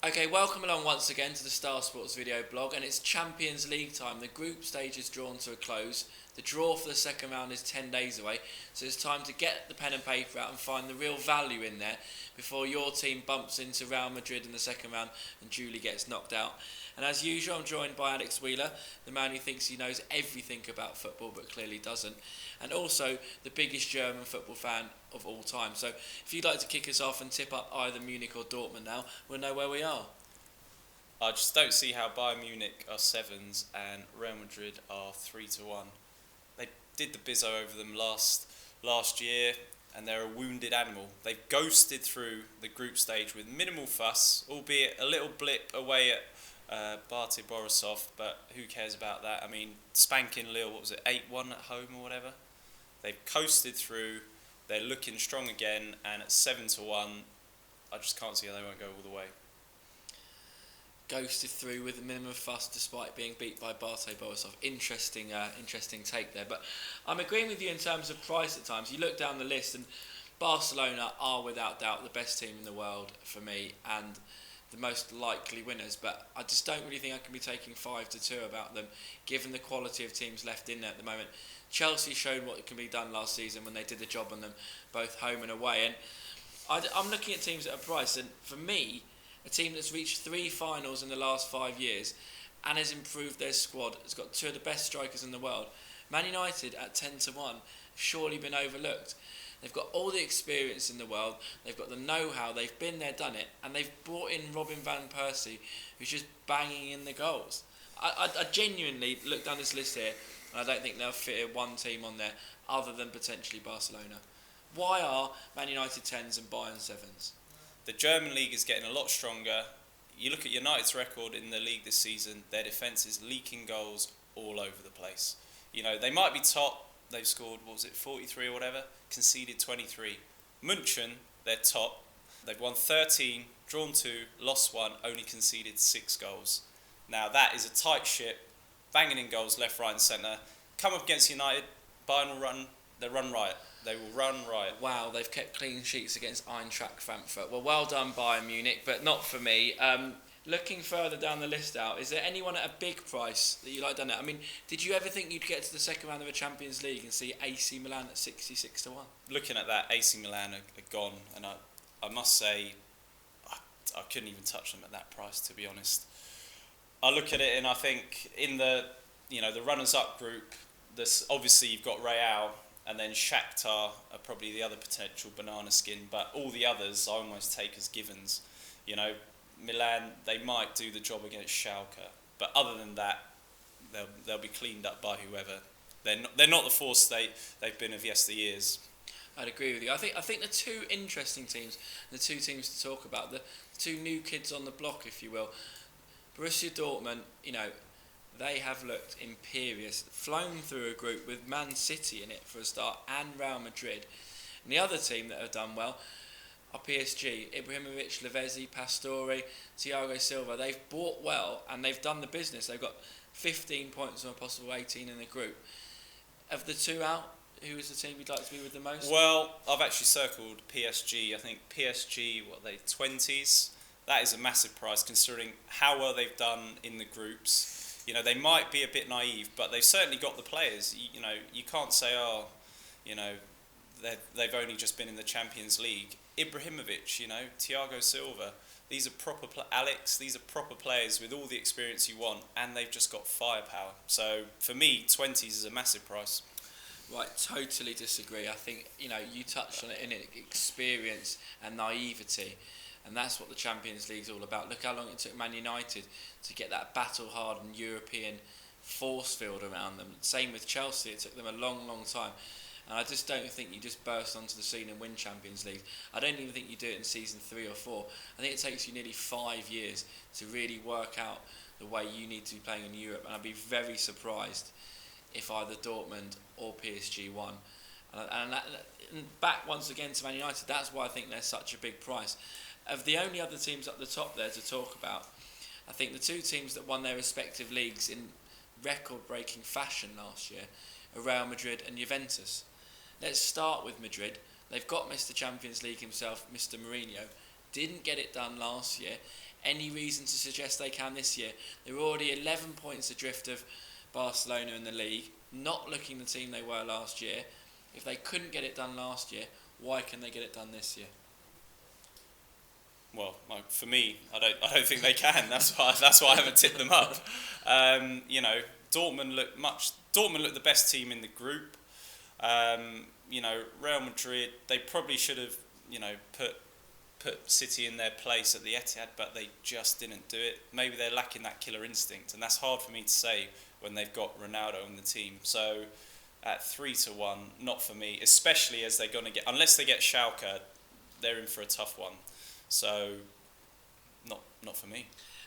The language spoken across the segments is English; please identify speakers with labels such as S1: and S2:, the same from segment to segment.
S1: Okay, welcome along once again to the Star Sports video blog, and it's Champions League time. The group stage is drawn to a close. The draw for the second round is 10 days away, so it's time to get the pen and paper out and find the real value in there before your team bumps into Real Madrid in the second round and duly gets knocked out. And as usual, I'm joined by Alex Wheeler, the man who thinks he knows everything about football but clearly doesn't, and also the biggest German football fan of all time. So if you'd like to kick us off and tip up either Munich or Dortmund now, we'll know where we are.
S2: I just don't see how Bayern Munich are sevens and Real Madrid are 3-1. They did the bizzo over them last year, and they're a wounded animal. They've ghosted through the group stage with minimal fuss, albeit a little blip away at Barty Borisov, but who cares about that? I mean, spanking Lille, what was it, 8-1 at home or whatever? They've coasted through, they're looking strong again, and at 7-1, I just can't see how they won't go all the way.
S1: Ghosted through with a minimum of fuss despite being beat by Barty Borisov. Interesting take there. But I'm agreeing with you in terms of price at times. You look down the list and Barcelona are without doubt the best team in the world for me and the most likely winners. But I just don't really think I can be taking 5-2 about them given the quality of teams left in there at the moment. Chelsea showed what can be done last season when they did the job on them both home and away. And I'm looking at teams at a price, and for me, a team that's reached 3 finals in the last 5 years and has improved their squad. It's got 2 of the best strikers in the world. Man United at 10-1 have surely been overlooked. They've got all the experience in the world. They've got the know-how. They've been there, done it, and they've brought in Robin van Persie, who's just banging in the goals. I genuinely look down this list here, and I don't think they'll fit one team on there other than potentially Barcelona. Why are Man United 10s and Bayern 7s?
S2: The German league is getting a lot stronger. You look at United's record in the league this season, their defence is leaking goals all over the place. You know, they might be top, they've scored, 43 or whatever, conceded 23. München, they're top, they've won 13, drawn 2, lost 1, only conceded 6 goals. Now that is a tight ship, banging in goals left, right and centre. Come up against United, Bayern will run riot. They will run riot.
S1: Wow, they've kept clean sheets against Eintracht Frankfurt. Well done Bayern Munich, but not for me. Looking further down the list out, is there anyone at a big price that you like done it? I mean, did you ever think you'd get to the second round of a Champions League and see AC Milan at 66-1?
S2: Looking at that, AC Milan are gone, and I must say, I couldn't even touch them at that price, to be honest. I look at it and I think in the runners-up group, obviously you've got Real, and then Shakhtar are probably the other potential banana skin, but all the others I almost take as givens. You know, Milan, they might do the job against Schalke, but other than that, they'll be cleaned up by whoever. They're not the force they've been of yesteryears.
S1: I'd agree with you. I think the 2 interesting teams, the 2 teams to talk about, the 2 new kids on the block, if you will, Borussia Dortmund, you know, they have looked imperious, flown through a group with Man City in it for a start and Real Madrid. And the other team that have done well are PSG. Ibrahimovic, Lavezzi, Pastore, Thiago Silva. They've bought well and they've done the business. They've got 15 points from a possible 18 in the group. Of the 2 out, who is the team you'd like to be with the most?
S2: Well, I've actually circled PSG. I think PSG, 20s? That is a massive price considering how well they've done in the groups. You know, they might be a bit naive, but they've certainly got the players. You know, you can't say, they've only just been in the Champions League. Ibrahimovic, Thiago Silva, these are Alex, these are proper players with all the experience you want, and they've just got firepower. So, for me, 20s is a massive price.
S1: Right, totally disagree. I think, you touched on it in experience and naivety. And that's what the Champions League's all about. Look how long it took Man United to get that battle-hardened European force field around them. Same with Chelsea. It took them a long, long time. And I just don't think you just burst onto the scene and win Champions League. I don't even think you do it in season 3 or 4. I think it takes you nearly 5 years to really work out the way you need to be playing in Europe. And I'd be very surprised if either Dortmund or PSG won. And back once again to Man United, that's why I think they're such a big price. Of the only other teams up the top there to talk about, I think the 2 teams that won their respective leagues in record-breaking fashion last year are Real Madrid and Juventus. Let's start with Madrid. They've got Mr. Champions League himself, Mr. Mourinho. Didn't get it done last year. any reason to suggest they can this year. They're already 11 points adrift of Barcelona in the league, not looking the team they were last year. If they couldn't get it done last year, why can they get it done this year?
S2: Well, for me, I don't think they can. That's why I haven't tipped them up. Dortmund looked the best team in the group. Real Madrid, they probably should have, put City in their place at the Etihad, but they just didn't do it. Maybe they're lacking that killer instinct, and that's hard for me to say when they've got Ronaldo in the team. So at 3-1, not for me, especially as they're going to get, unless they get Schalke, they're in for a tough one. So not for me.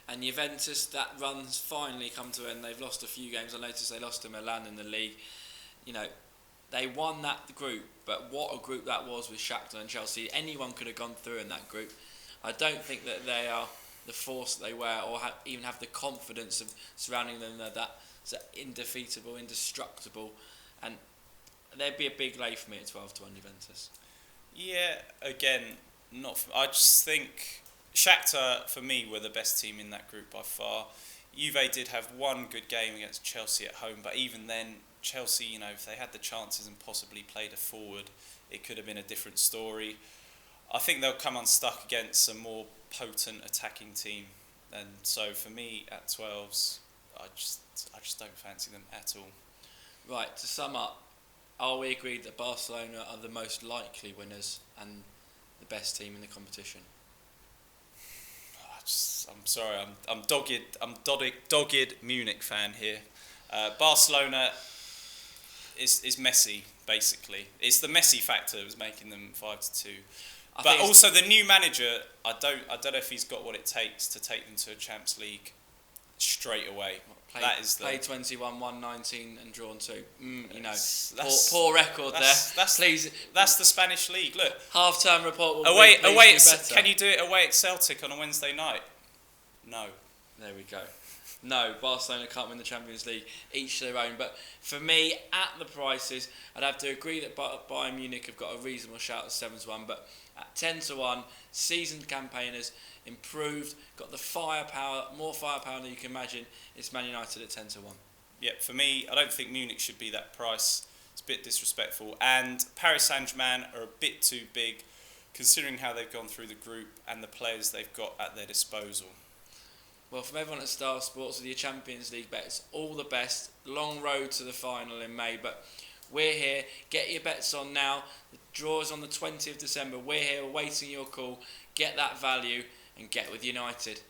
S1: And Juventus, that run's finally come to an end. They've lost a few games. I noticed they lost to Milan in the league. They won that group, but what a group that was with Shakhtar and Chelsea. Anyone could have gone through in that group. I don't think that they are the force that they were, or even have the confidence of surrounding them that's indefeatable, indestructible, and there'd be a big lay for me at 12-1 Juventus.
S2: Yeah, again, I just think Shakhtar, for me, were the best team in that group by far. Juve did have one good game against Chelsea at home, but even then, Chelsea, if they had the chances and possibly played a forward, it could have been a different story. I think they'll come unstuck against a more potent attacking team, and so for me at 12s, I just don't fancy them at all.
S1: Right, to sum up, are we agreed that Barcelona are the most likely winners and the best team in the competition?
S2: I'm sorry, I'm dogged Munich fan here. Barcelona is Messi, basically. It's the Messi factor that was making them 5-2. But also the new manager, I don't know if he's got what it takes to take them to a Champions League straight away.
S1: Played 21, won 19 and drawn 2. Poor record there. Please,
S2: that's the Spanish league. Look,
S1: half-term report will
S2: away.
S1: be better.
S2: Can you do it away at Celtic on a Wednesday night? No.
S1: There we go. No, Barcelona can't win the Champions League, each their own. But for me, at the prices, I'd have to agree that Bayern Munich have got a reasonable shout at 7-1. But at 10-1, seasoned campaigners, improved, got the firepower, more firepower than you can imagine. It's Man United at 10-1.
S2: Yeah, for me, I don't think Munich should be that price. It's a bit disrespectful. And Paris Saint-Germain are a bit too big, considering how they've gone through the group and the players they've got at their disposal.
S1: Well, from everyone at Star Sports with your Champions League bets, all the best. Long road to the final in May, but we're here. Get your bets on now. The draw is on the 20th of December. We're here awaiting your call. Get that value and get with United.